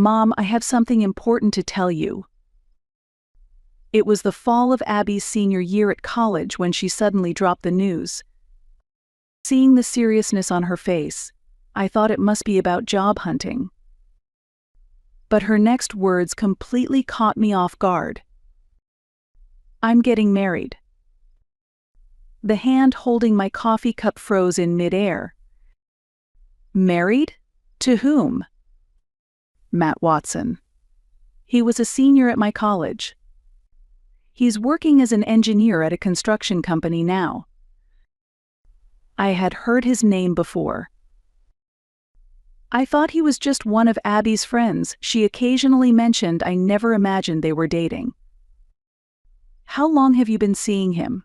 "Mom, I have something important to tell you." It was the fall of Abby's senior year at college when she suddenly dropped the news. Seeing the seriousness on her face, I thought it must be about job hunting. But her next words completely caught me off guard. "I'm getting married." The hand holding my coffee cup froze in midair. "Married? To whom?" "Matt Watson. He was a senior at my college. He's working as an engineer at a construction company now." I had heard his name before. I thought he was just one of Abby's friends she occasionally mentioned. I never imagined they were dating. "How long have you been seeing him?"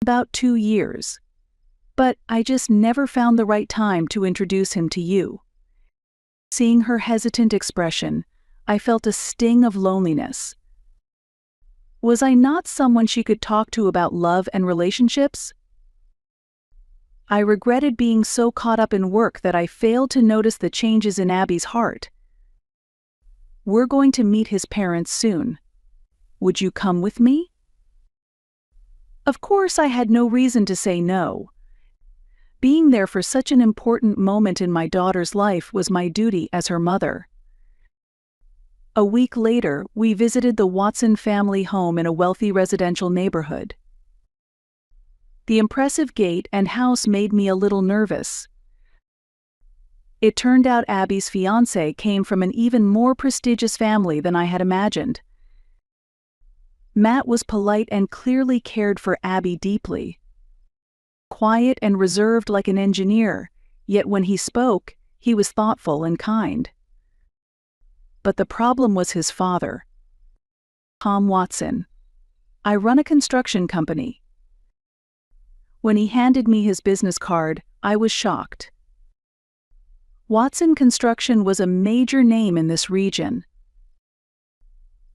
"About 2 years. But I just never found the right time to introduce him to you." Seeing her hesitant expression, I felt a sting of loneliness. Was I not someone she could talk to about love and relationships? I regretted being so caught up in work that I failed to notice the changes in Abby's heart. "We're going to meet his parents soon. Would you come with me?" Of course, I had no reason to say no. Being there for such an important moment in my daughter's life was my duty as her mother. A week later, we visited the Watson family home in a wealthy residential neighborhood. The impressive gate and house made me a little nervous. It turned out Abby's fiancé came from an even more prestigious family than I had imagined. Matt was polite and clearly cared for Abby deeply. Quiet and reserved like an engineer, yet when he spoke, he was thoughtful and kind. But the problem was his father, Tom Watson. "I run a construction company." When he handed me his business card, I was shocked. Watson Construction was a major name in this region.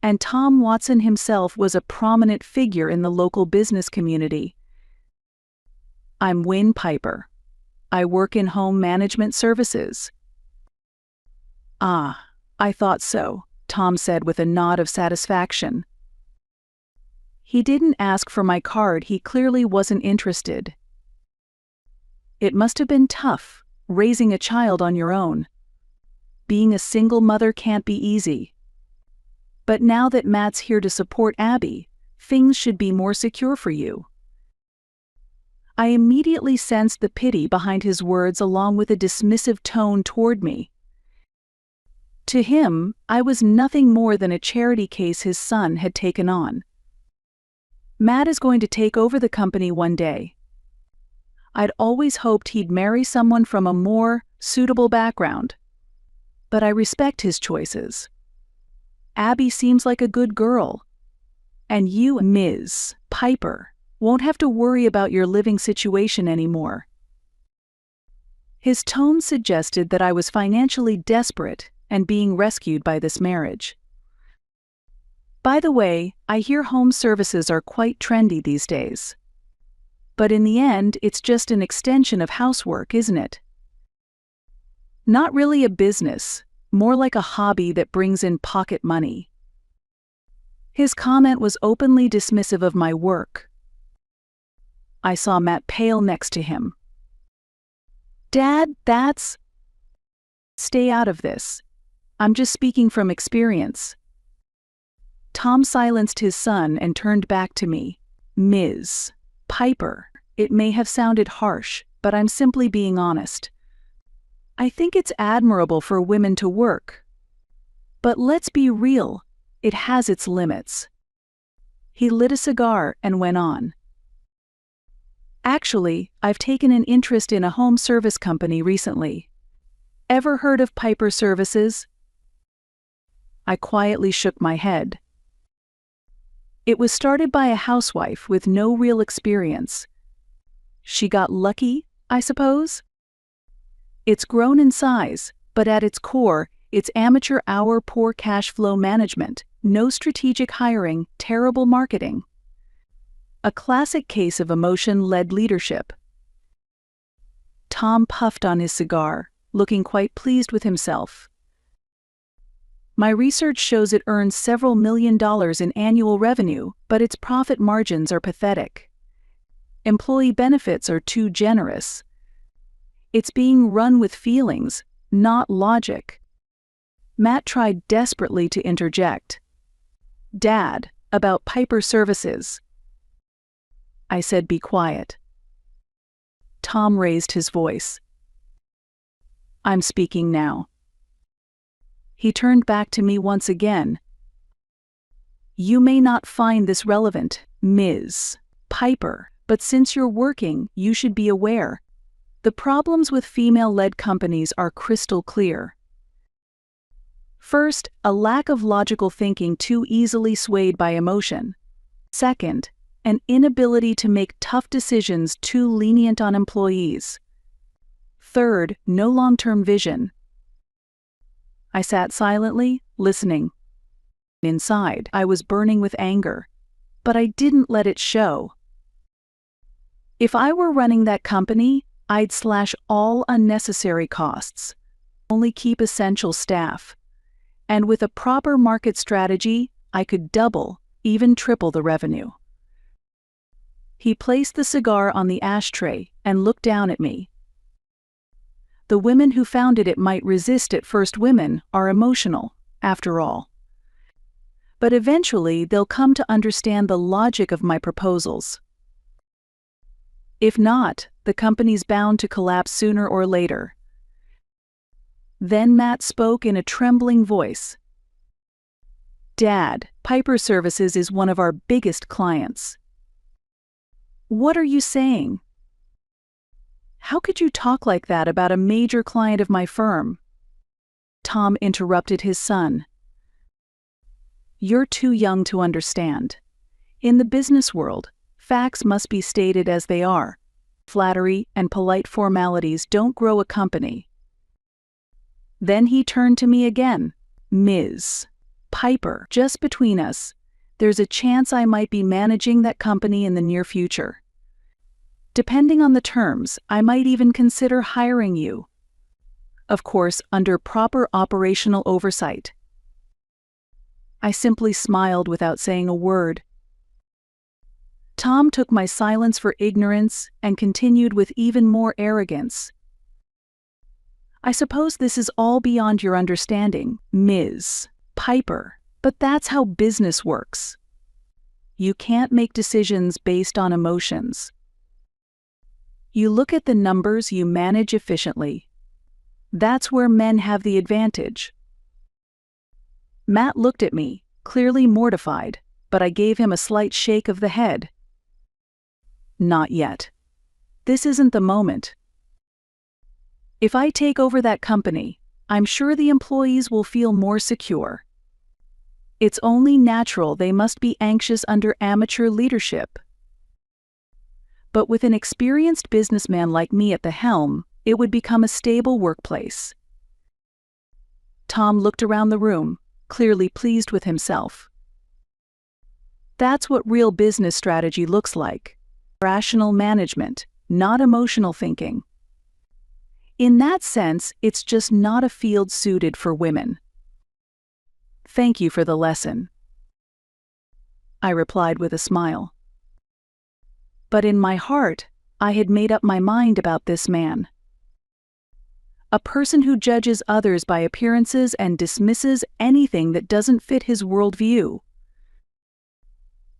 And Tom Watson himself was a prominent figure in the local business community. "I'm Wynn Piper. I work in home management services." "Ah, I thought so," Tom said with a nod of satisfaction. He didn't ask for my card. He clearly wasn't interested. It must have been tough, raising a child on your own. Being a single mother can't be easy. But now that Matt's here to support Abby, things should be more secure for you. I immediately sensed the pity behind his words along with a dismissive tone toward me. To him, I was nothing more than a charity case his son had taken on. "Matt is going to take over the company one day. I'd always hoped he'd marry someone from a more suitable background. But I respect his choices. Abby seems like a good girl. And you, Ms. Piper, won't have to worry about your living situation anymore." His tone suggested that I was financially desperate and being rescued by this marriage. By the way, I hear home services are quite trendy these days. But in the end, it's just an extension of housework, isn't it? Not really a business, more like a hobby that brings in pocket money. His comment was openly dismissive of my work. I saw Matt pale next to him. "Dad, that's..." "Stay out of this. I'm just speaking from experience." Tom silenced his son and turned back to me. "Ms. Piper, it may have sounded harsh, but I'm simply being honest. I think it's admirable for women to work. But let's be real, it has its limits." He lit a cigar and went on. "Actually, I've taken an interest in a home service company recently. Ever heard of Piper Services?" I quietly shook my head. It was started by a housewife with no real experience. She got lucky, I suppose? It's grown in size, but at its core, it's amateur hour poor cash flow management, no strategic hiring, terrible marketing. A classic case of emotion-led leadership. Tom puffed on his cigar, looking quite pleased with himself. My research shows it earns several $1 million in annual revenue, but its profit margins are pathetic. Employee benefits are too generous. It's being run with feelings, not logic. Matt tried desperately to interject. "Dad, about Piper Services." I said, "Be quiet." Tom raised his voice. "I'm speaking now." He turned back to me once again. "You may not find this relevant, Ms. Piper, but since you're working, you should be aware. The problems with female-led companies are crystal clear. First, a lack of logical thinking too easily swayed by emotion. Second, an inability to make tough decisions too lenient on employees. Third, no long-term vision." I sat silently, listening. Inside, I was burning with anger, but I didn't let it show. If I were running that company, I'd slash all unnecessary costs, only keep essential staff. And with a proper market strategy, I could double, even triple the revenue. He placed the cigar on the ashtray and looked down at me. "The women who founded it might resist at first. Women are emotional, after all. But eventually they'll come to understand the logic of my proposals. If not, the company's bound to collapse sooner or later." Then Matt spoke in a trembling voice. "Dad, Piper Services is one of our biggest clients." "What are you saying? How could you talk like that about a major client of my firm?" Tom interrupted his son. "You're too young to understand. In the business world, facts must be stated as they are. Flattery and polite formalities don't grow a company." Then he turned to me again. "Ms. Piper, just between us, there's a chance I might be managing that company in the near future. Depending on the terms, I might even consider hiring you. Of course, under proper operational oversight." I simply smiled without saying a word. Tom took my silence for ignorance and continued with even more arrogance. "I suppose this is all beyond your understanding, Ms. Piper, but that's how business works. You can't make decisions based on emotions. You look at the numbers, you manage efficiently. That's where men have the advantage." Matt looked at me, clearly mortified, but I gave him a slight shake of the head. "Not yet. This isn't the moment. If I take over that company, I'm sure the employees will feel more secure. It's only natural they must be anxious under amateur leadership. But with an experienced businessman like me at the helm, it would become a stable workplace." Tom looked around the room, clearly pleased with himself. "That's what real business strategy looks like. Rational management, not emotional thinking. In that sense, it's just not a field suited for women." "Thank you for the lesson," I replied with a smile. But in my heart, I had made up my mind about this man. A person who judges others by appearances and dismisses anything that doesn't fit his worldview.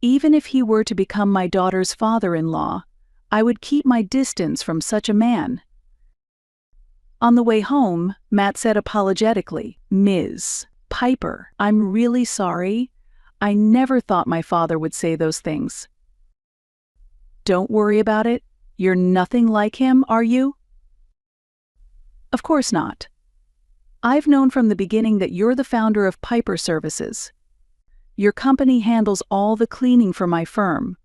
Even if he were to become my daughter's father-in-law, I would keep my distance from such a man. On the way home, Matt said apologetically, "Ms. Piper, I'm really sorry. I never thought my father would say those things." "Don't worry about it. You're nothing like him, are you?" "Of course not. I've known from the beginning that you're the founder of Piper Services. Your company handles all the cleaning for my firm.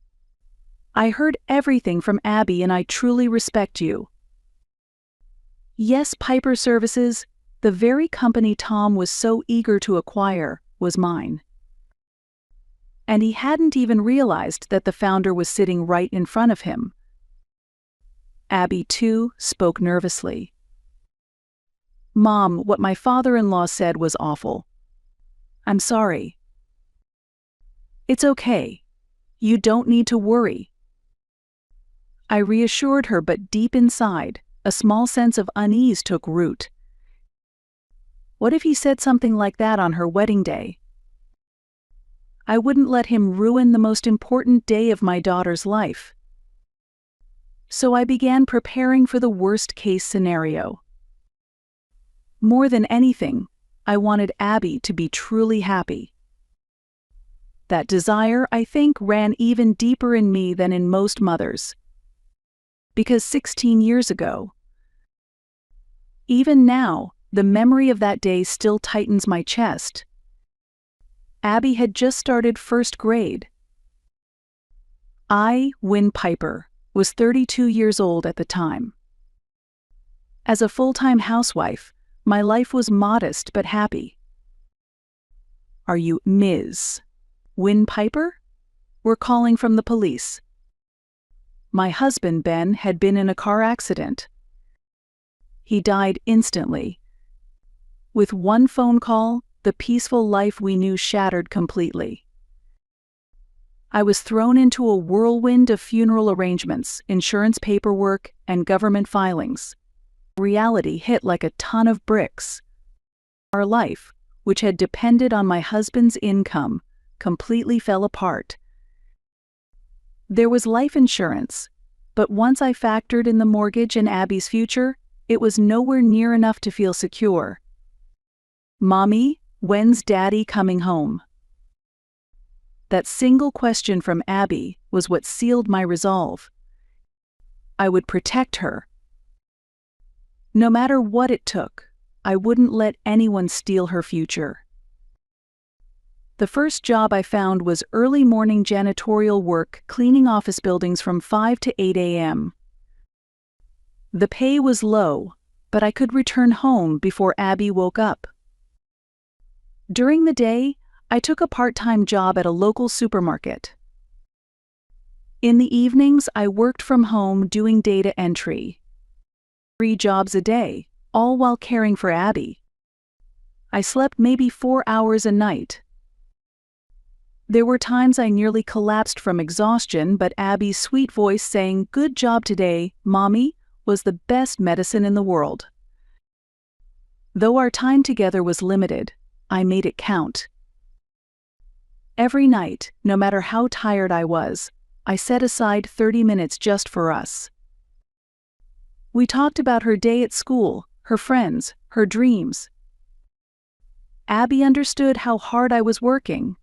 I heard everything from Abby and I truly respect you." Yes, Piper Services, the very company Tom was so eager to acquire, was mine. And he hadn't even realized that the founder was sitting right in front of him. Abby, too, spoke nervously. "Mom, what my father-in-law said was awful. I'm sorry. It's okay. You don't need to worry. I reassured her, but deep inside, a small sense of unease took root. What if he said something like that on her wedding day? I wouldn't let him ruin the most important day of my daughter's life. So I began preparing for the worst-case scenario. More than anything, I wanted Abby to be truly happy. That desire, I think, ran even deeper in me than in most mothers. Because 16 years ago, even now, the memory of that day still tightens my chest. Abby had just started first grade. I, Wynn Piper, was 32 years old at the time. As a full-time housewife, my life was modest but happy. Are you Ms. Wynn Piper? We're calling from the police. My husband, Ben, had been in a car accident. He died instantly. With one phone call, the peaceful life we knew shattered completely. I was thrown into a whirlwind of funeral arrangements, insurance paperwork, and government filings. Reality hit like a ton of bricks. Our life, which had depended on my husband's income, completely fell apart. There was life insurance, but once I factored in the mortgage and Abby's future, it was nowhere near enough to feel secure. Mommy, when's Daddy coming home? That single question from Abby was what sealed my resolve. I would protect her. No matter what it took, I wouldn't let anyone steal her future. The first job I found was early morning janitorial work, cleaning office buildings from 5 to 8 a.m. The pay was low, but I could return home before Abby woke up. During the day, I took a part-time job at a local supermarket. In the evenings, I worked from home doing data entry. 3 jobs a day, all while caring for Abby. I slept maybe 4 hours a night. There were times I nearly collapsed from exhaustion, but Abby's sweet voice saying, "Good job today, Mommy," was the best medicine in the world. Though our time together was limited, I made it count. Every night, no matter how tired I was, I set aside 30 minutes just for us. We talked about her day at school, her friends, her dreams. Abby understood how hard I was working.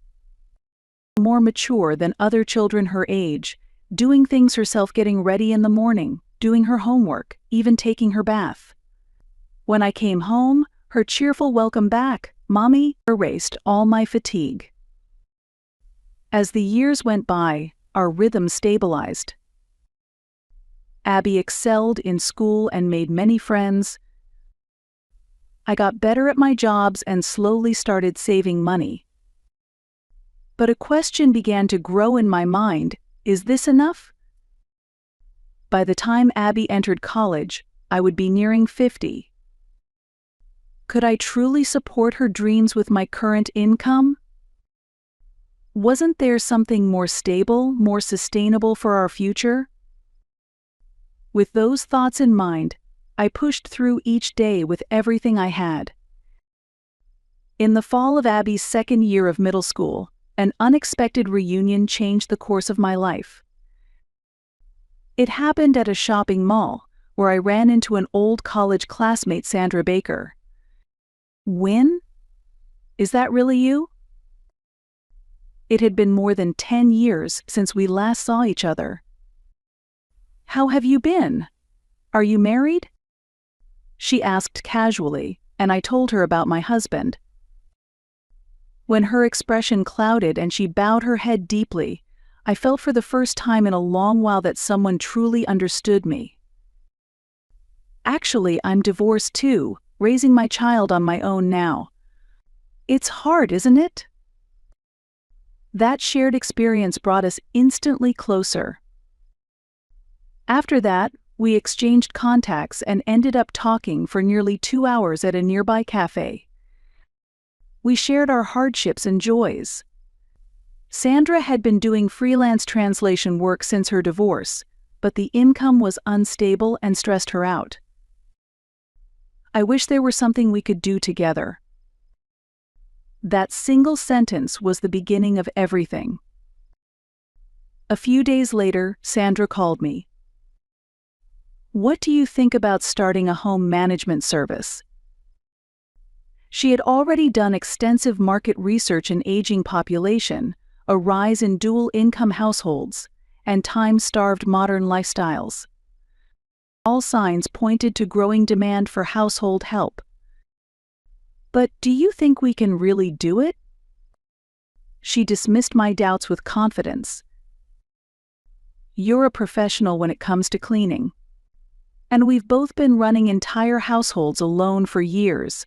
More mature than other children her age, doing things herself, getting ready in the morning, doing her homework, even taking her bath. When I came home, her cheerful welcome back, "Mommy," erased all my fatigue. As the years went by, our rhythm stabilized. Abby excelled in school and made many friends. I got better at my jobs and slowly started saving money. But a question began to grow in my mind: is this enough? By the time Abby entered college, I would be nearing 50. Could I truly support her dreams with my current income? Wasn't there something more stable, more sustainable for our future? With those thoughts in mind, I pushed through each day with everything I had. In the fall of Abby's second year of middle school, an unexpected reunion changed the course of my life. It happened at a shopping mall, where I ran into an old college classmate, Sandra Baker. "Wynn? Is that really you?" It had been more than 10 years since we last saw each other. "How have you been? Are you married?" She asked casually, and I told her about my husband. When her expression clouded and she bowed her head deeply, I felt for the first time in a long while that someone truly understood me. "Actually, I'm divorced too, raising my child on my own now." "It's hard, isn't it?" That shared experience brought us instantly closer. After that, we exchanged contacts and ended up talking for nearly 2 hours at a nearby cafe. We shared our hardships and joys. Sandra had been doing freelance translation work since her divorce, but the income was unstable and stressed her out. I wish there were something we could do together. That single sentence was the beginning of everything. A few days later, Sandra called me. "What do you think about starting a home management service?" She had already done extensive market research in aging population, a rise in dual-income households, and time-starved modern lifestyles. All signs pointed to growing demand for household help. "But do you think we can really do it?" She dismissed my doubts with confidence. "You're a professional when it comes to cleaning. And we've both been running entire households alone for years.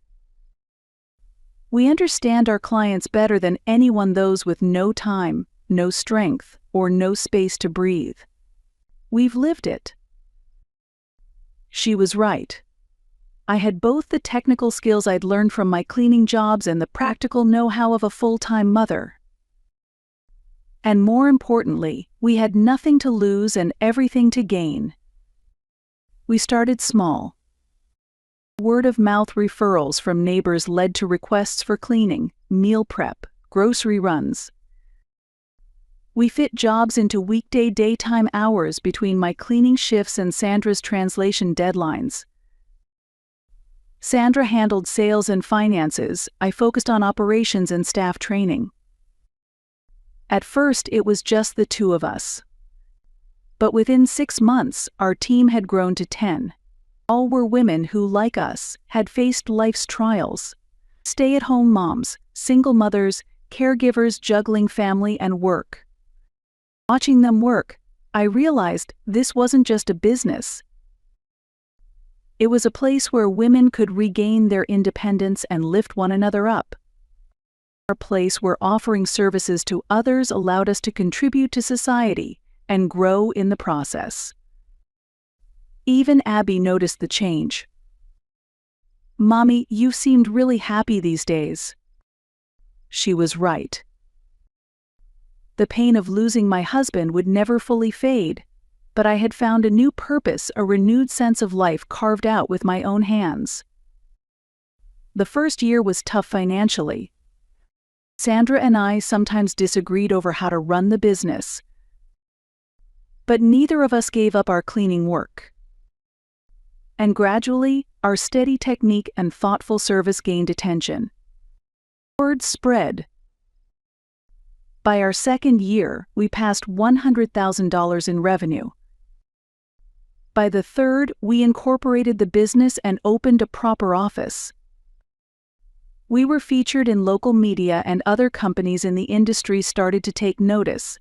We understand our clients better than anyone, those with no time, no strength, or no space to breathe. We've lived it." She was right. I had both the technical skills I'd learned from my cleaning jobs and the practical know-how of a full-time mother. And more importantly, we had nothing to lose and everything to gain. We started small. Word-of-mouth referrals from neighbors led to requests for cleaning, meal prep, grocery runs. We fit jobs into weekday daytime hours between my cleaning shifts and Sandra's translation deadlines. Sandra handled sales and finances. I focused on operations and staff training. At first, it was just the two of us. But within 6 months, our team had grown to 10. All were women who, like us, had faced life's trials. Stay-at-home moms, single mothers, caregivers juggling family and work. Watching them work, I realized this wasn't just a business. It was a place where women could regain their independence and lift one another up. A place where offering services to others allowed us to contribute to society and grow in the process. Even Abby noticed the change. "Mommy, you seemed really happy these days." She was right. The pain of losing my husband would never fully fade, but I had found a new purpose, a renewed sense of life carved out with my own hands. The first year was tough financially. Sandra and I sometimes disagreed over how to run the business. But neither of us gave up our cleaning work. And gradually, our steady technique and thoughtful service gained attention. Word spread. By our second year, we passed $100,000 in revenue. By the third, we incorporated the business and opened a proper office. We were featured in local media, and other companies in the industry started to take notice.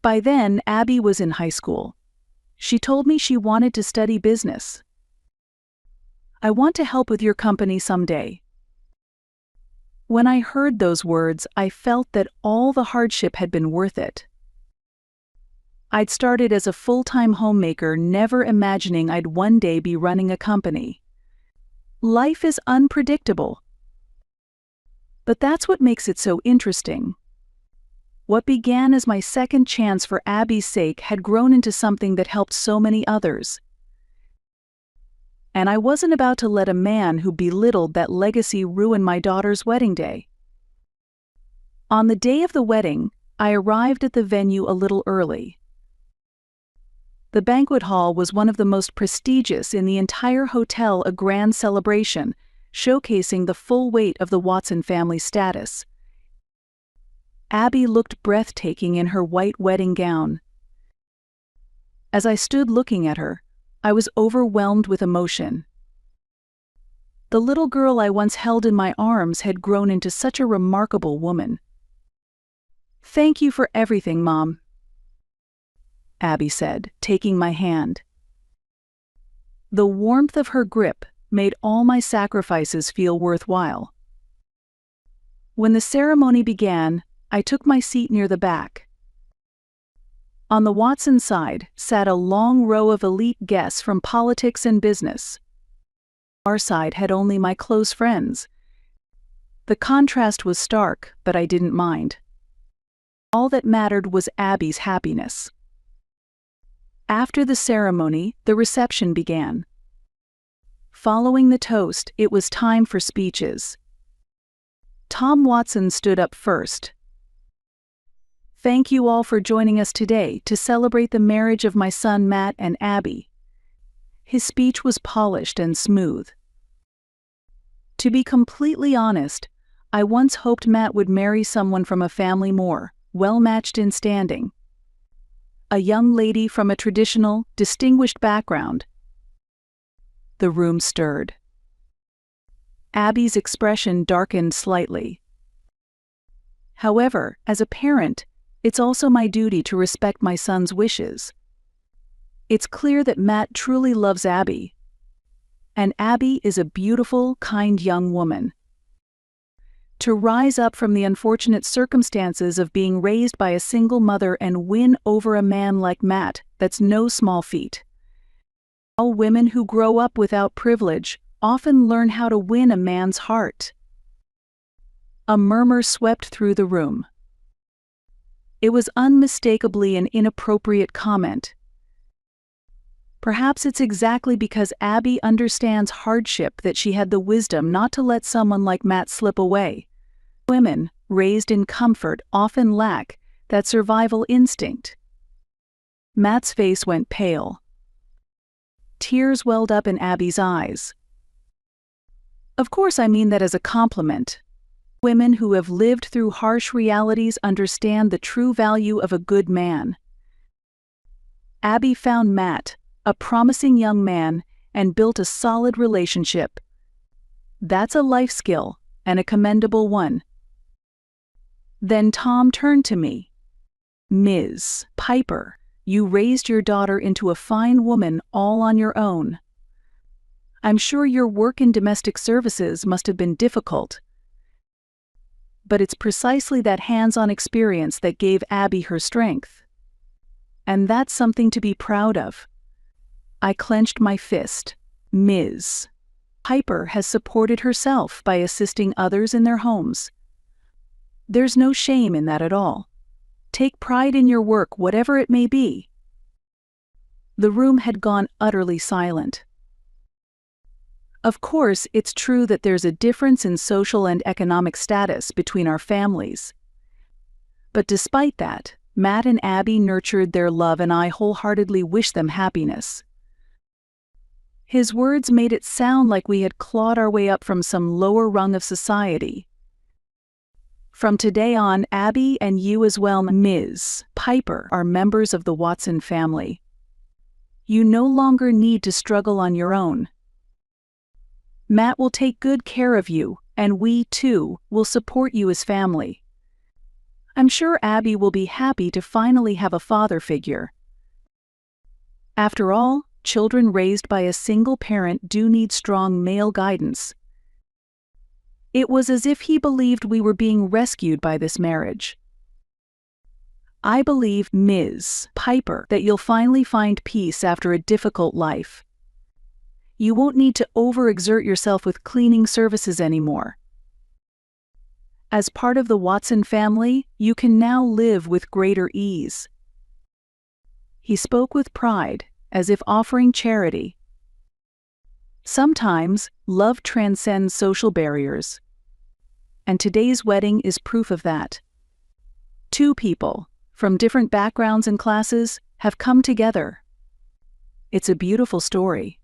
By then, Abby was in high school. She told me she wanted to study business. "I want to help with your company someday." When I heard those words, I felt that all the hardship had been worth it. I'd started as a full-time homemaker, never imagining I'd one day be running a company. Life is unpredictable. But that's what makes it so interesting. What began as my second chance for Abby's sake had grown into something that helped so many others. And I wasn't about to let a man who belittled that legacy ruin my daughter's wedding day. On the day of the wedding, I arrived at the venue a little early. The banquet hall was one of the most prestigious in the entire hotel, a grand celebration, showcasing the full weight of the Watson family status. Abby looked breathtaking in her white wedding gown. As I stood looking at her, I was overwhelmed with emotion. The little girl I once held in my arms had grown into such a remarkable woman. "Thank you for everything, Mom," Abby said, taking my hand. The warmth of her grip made all my sacrifices feel worthwhile. When the ceremony began, I took my seat near the back. On the Watson side sat a long row of elite guests from politics and business. Our side had only my close friends. The contrast was stark, but I didn't mind. All that mattered was Abby's happiness. After the ceremony, the reception began. Following the toast, it was time for speeches. Tom Watson stood up first. "Thank you all for joining us today to celebrate the marriage of my son Matt and Abby." His speech was polished and smooth. To be completely honest, I once hoped Matt would marry someone from a family more well-matched in standing. A young lady from a traditional, distinguished background. The room stirred. Abby's expression darkened slightly. However, as a parent, it's also my duty to respect my son's wishes. It's clear that Matt truly loves Abby. And Abby is a beautiful, kind young woman. To rise up from the unfortunate circumstances of being raised by a single mother and win over a man like Matt, that's no small feat. All women who grow up without privilege often learn how to win a man's heart. A murmur swept through the room. It was unmistakably an inappropriate comment. Perhaps it's exactly because Abby understands hardship that she had the wisdom not to let someone like Matt slip away. Women, raised in comfort, often lack that survival instinct. Matt's face went pale. Tears welled up in Abby's eyes. Of course, I mean that as a compliment. Women who have lived through harsh realities understand the true value of a good man. Abby found Matt, a promising young man, and built a solid relationship. That's a life skill, and a commendable one. Then Tom turned to me. "Ms. Piper, you raised your daughter into a fine woman all on your own. I'm sure your work in domestic services must have been difficult. But it's precisely that hands-on experience that gave Abby her strength. And that's something to be proud of." I clenched my fist. "Ms. Piper has supported herself by assisting others in their homes. There's no shame in that at all. Take pride in your work, whatever it may be." The room had gone utterly silent. Of course, it's true that there's a difference in social and economic status between our families. But despite that, Matt and Abby nurtured their love, and I wholeheartedly wish them happiness. His words made it sound like we had clawed our way up from some lower rung of society. "From today on, Abby and you as well, Ms. Piper, are members of the Watson family. You no longer need to struggle on your own. Matt will take good care of you, and we, too, will support you as family. I'm sure Abby will be happy to finally have a father figure. After all, children raised by a single parent do need strong male guidance." It was as if he believed we were being rescued by this marriage. "I believe, Ms. Piper, that you'll finally find peace after a difficult life. You won't need to overexert yourself with cleaning services anymore. As part of the Watson family, you can now live with greater ease." He spoke with pride, as if offering charity. Sometimes, love transcends social barriers. And today's wedding is proof of that. Two people, from different backgrounds and classes, have come together. It's a beautiful story.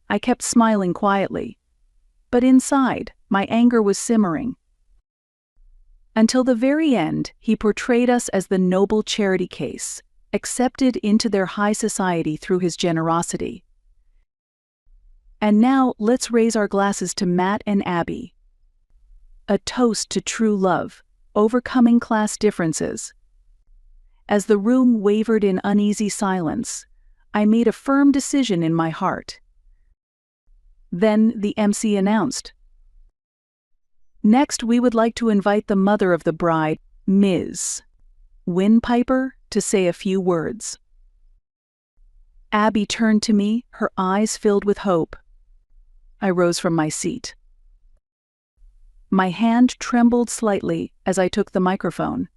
I kept smiling quietly, but inside, my anger was simmering. Until the very end, he portrayed us as the noble charity case, accepted into their high society through his generosity. And now, let's raise our glasses to Matt and Abby. A toast to true love, overcoming class differences. As the room wavered in uneasy silence, I made a firm decision in my heart. Then the MC announced, "Next, we would like to invite the mother of the bride, Ms. Wynn Piper, to say a few words." Abby turned to me, her eyes filled with hope. I rose from my seat. My hand trembled slightly as I took the microphone.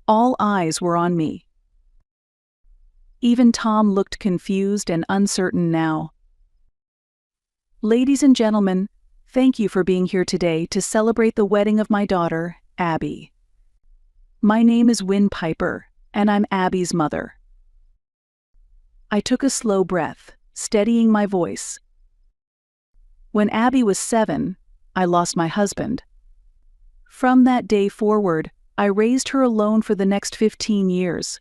All eyes were on me. Even Tom looked confused and uncertain now. Ladies and gentlemen, thank you for being here today to celebrate the wedding of my daughter, Abby. My name is Wynn Piper, and I'm Abby's mother. I took a slow breath, steadying my voice. When Abby was 7, I lost my husband. From that day forward, I raised her alone for the next 15 years.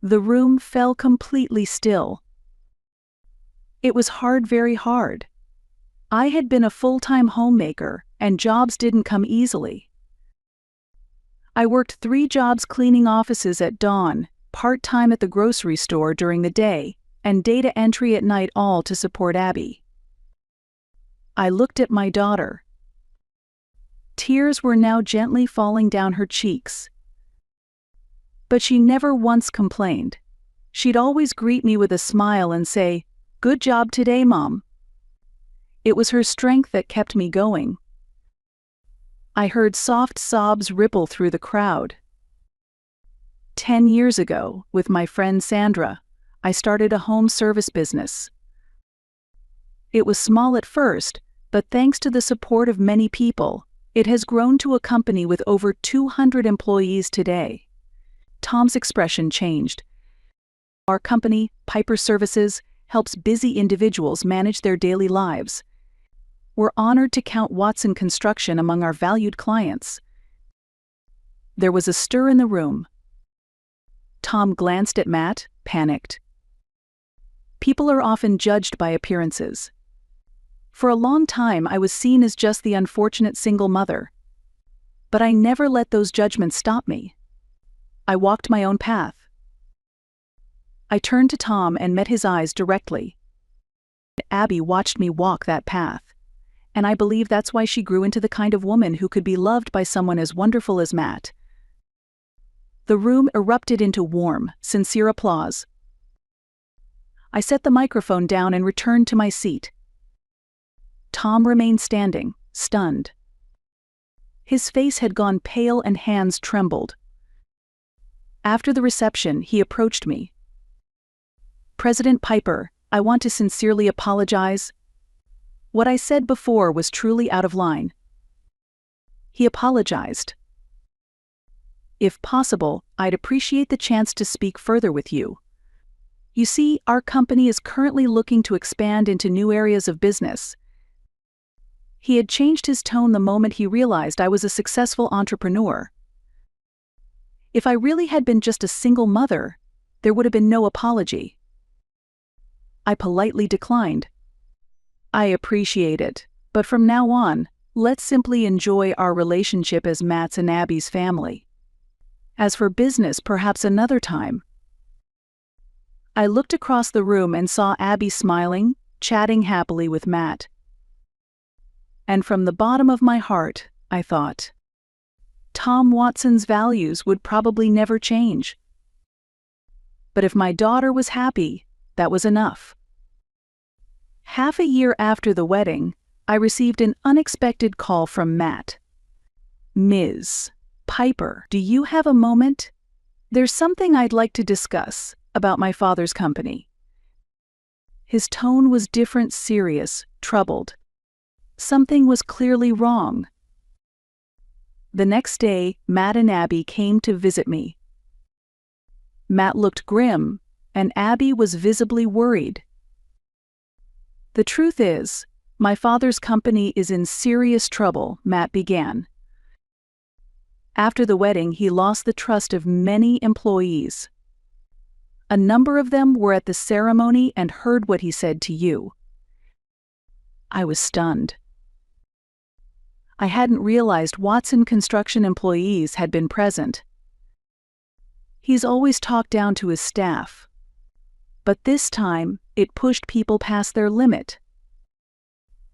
The room fell completely still. It was hard, very hard. I had been a full-time homemaker, and jobs didn't come easily. I worked 3 jobs cleaning offices at dawn, part-time at the grocery store during the day, and data entry at night, all to support Abby. I looked at my daughter. Tears were now gently falling down her cheeks. But she never once complained. She'd always greet me with a smile and say, "Good job today, Mom." It was her strength that kept me going. I heard soft sobs ripple through the crowd. 10 years ago, with my friend Sandra, I started a home service business. It was small at first, but thanks to the support of many people, it has grown to a company with over 200 employees today. Tom's expression changed. Our company, Piper Services, helps busy individuals manage their daily lives. We're honored to count Watson Construction among our valued clients. There was a stir in the room. Tom glanced at Matt, panicked. People are often judged by appearances. For a long time, I was seen as just the unfortunate single mother. But I never let those judgments stop me. I walked my own path. I turned to Tom and met his eyes directly. Abby watched me walk that path, and I believe that's why she grew into the kind of woman who could be loved by someone as wonderful as Matt. The room erupted into warm, sincere applause. I set the microphone down and returned to my seat. Tom remained standing, stunned. His face had gone pale and hands trembled. After the reception, he approached me. "President Piper, I want to sincerely apologize. What I said before was truly out of line." He apologized. "If possible, I'd appreciate the chance to speak further with you. You see, our company is currently looking to expand into new areas of business." He had changed his tone the moment he realized I was a successful entrepreneur. If I really had been just a single mother, there would have been no apology. I politely declined. "I appreciate it, but from now on, let's simply enjoy our relationship as Matt's and Abby's family. As for business, perhaps another time." I looked across the room and saw Abby smiling, chatting happily with Matt. And from the bottom of my heart, I thought, Tom Watson's values would probably never change. But if my daughter was happy, that was enough. Half a year after the wedding, I received an unexpected call from Matt. "Ms. Piper, do you have a moment? There's something I'd like to discuss about my father's company." His tone was different, serious, troubled. Something was clearly wrong. The next day, Matt and Abby came to visit me. Matt looked grim, and Abby was visibly worried. "The truth is, my father's company is in serious trouble," Matt began. "After the wedding, he lost the trust of many employees. A number of them were at the ceremony and heard what he said to you." I was stunned. I hadn't realized Watson Construction employees had been present. He's always talked down to his staff. But this time, it pushed people past their limit.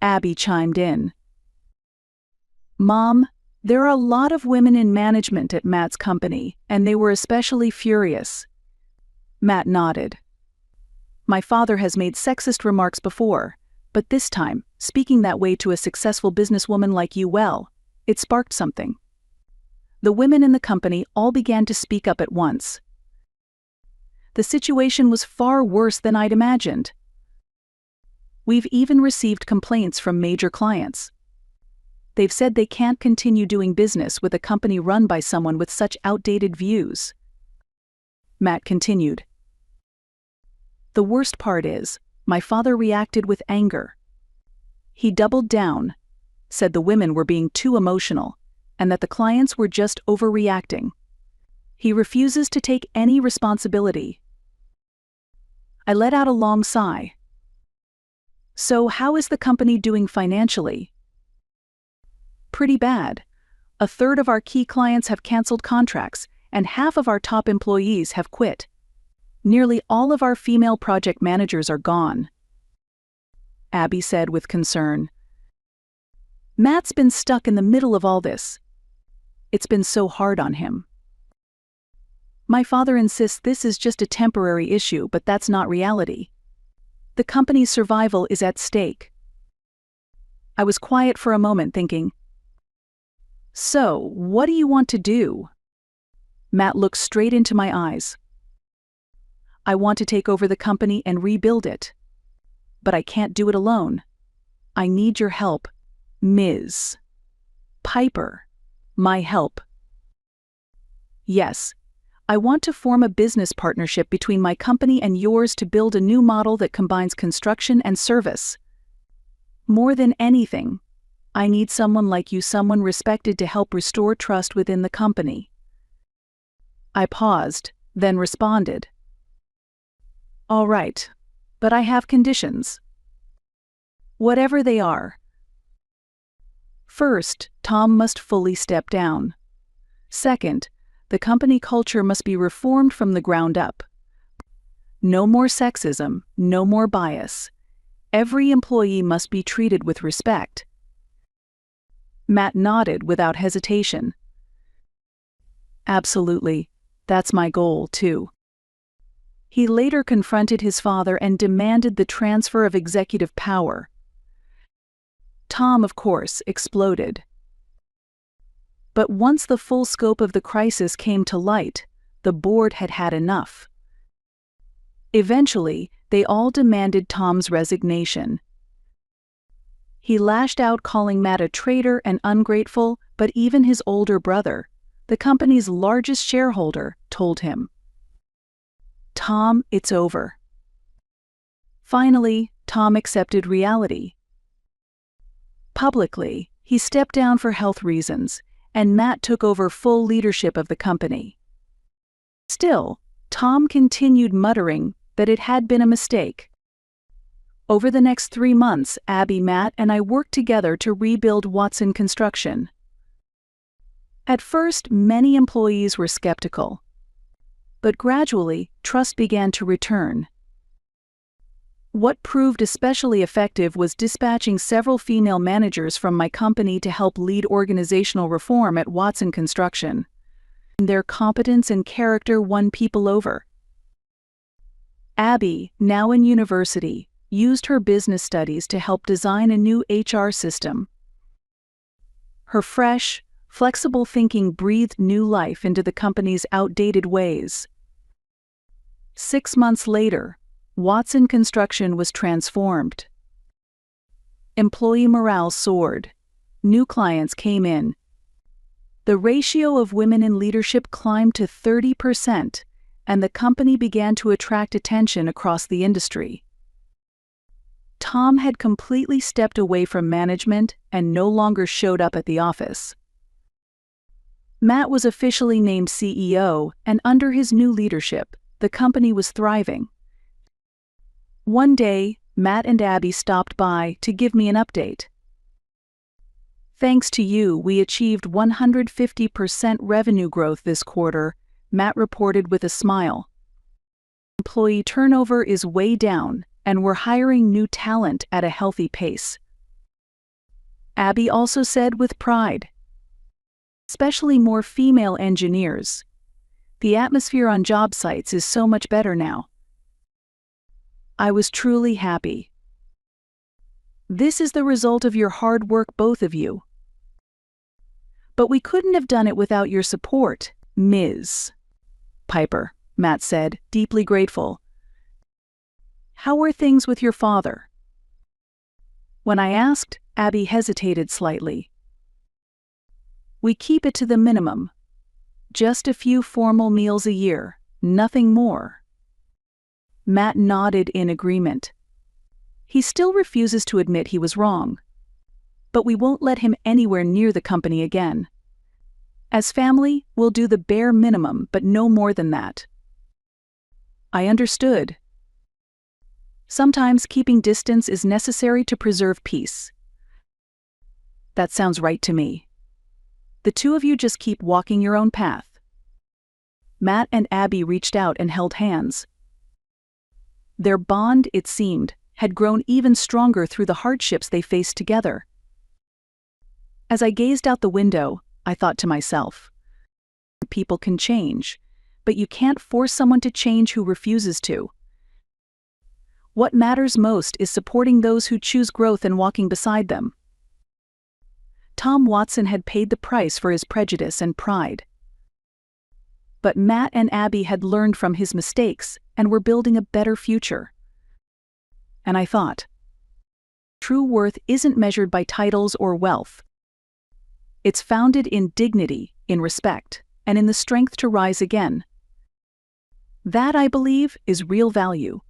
Abby chimed in. "Mom, there are a lot of women in management at Matt's company, and they were especially furious." Matt nodded. "My father has made sexist remarks before, But this time, speaking that way to a successful businesswoman like you, well, it sparked something. The women in the company all began to speak up at once. The situation was far worse than I'd imagined. We've even received complaints from major clients. They've said they can't continue doing business with a company run by someone with such outdated views. Matt continued. The worst part is, my father reacted with anger. He doubled down, said the women were being too emotional, and that the clients were just overreacting. He refuses to take any responsibility. I let out a long sigh. So how is the company doing financially? Pretty bad. A third of our key clients have canceled contracts, and half of our top employees have quit. Nearly all of our female project managers are gone, Abby said with concern. Matt's been stuck in the middle of all this. It's been so hard on him. My father insists this is just a temporary issue, but that's not reality. The company's survival is at stake. I was quiet for a moment thinking, so, what do you want to do? Matt looked straight into my eyes. I want to take over the company and rebuild it. But I can't do it alone. I need your help, Ms. Piper. My help. Yes, I want to form a business partnership between my company and yours to build a new model that combines construction and service. More than anything, I need someone like you, someone respected, to help restore trust within the company. I paused, then responded. All right, but I have conditions. Whatever they are. First, Tom must fully step down. Second, the company culture must be reformed from the ground up. No more sexism, no more bias. Every employee must be treated with respect. Matt nodded without hesitation. Absolutely, that's my goal, too. He later confronted his father and demanded the transfer of executive power. Tom, of course, exploded. But once the full scope of the crisis came to light, the board had had enough. Eventually, they all demanded Tom's resignation. He lashed out, calling Matt a traitor and ungrateful, but even his older brother, the company's largest shareholder, told him, Tom, it's over. Finally, Tom accepted reality. Publicly, he stepped down for health reasons, and Matt took over full leadership of the company. Still, Tom continued muttering that it had been a mistake. Over the next 3 months, Abby, Matt, and I worked together to rebuild Watson Construction. At first, many employees were skeptical. But gradually, trust began to return. What proved especially effective was dispatching several female managers from my company to help lead organizational reform at Watson Construction. Their competence and character won people over. Abby, now in university, used her business studies to help design a new HR system. Her fresh, flexible thinking breathed new life into the company's outdated ways. 6 months later, Watson Construction was transformed. Employee morale soared. New clients came in. The ratio of women in leadership climbed to 30%, and the company began to attract attention across the industry. Tom had completely stepped away from management and no longer showed up at the office. Matt was officially named CEO, and under his new leadership, the company was thriving. One day, Matt and Abby stopped by to give me an update. Thanks to you, we achieved 150% revenue growth this quarter, Matt reported with a smile. Employee turnover is way down, and we're hiring new talent at a healthy pace. Abby also said with pride. Especially more female engineers. The atmosphere on job sites is so much better now. I was truly happy. This is the result of your hard work, both of you. But we couldn't have done it without your support, Ms. Piper, Matt said, deeply grateful. How are things with your father? When I asked, Abby hesitated slightly. We keep it to the minimum. Just a few formal meals a year, nothing more. Matt nodded in agreement. He still refuses to admit he was wrong. But we won't let him anywhere near the company again. As family, we'll do the bare minimum, but no more than that. I understood. Sometimes keeping distance is necessary to preserve peace. That sounds right to me. The two of you just keep walking your own path. Matt and Abby reached out and held hands. Their bond, it seemed, had grown even stronger through the hardships they faced together. As I gazed out the window, I thought to myself, people can change, but you can't force someone to change who refuses to. What matters most is supporting those who choose growth and walking beside them. Tom Watson had paid the price for his prejudice and pride. But Matt and Abby had learned from his mistakes and were building a better future. And I thought, true worth isn't measured by titles or wealth. It's founded in dignity, in respect, and in the strength to rise again. That, I believe, is real value.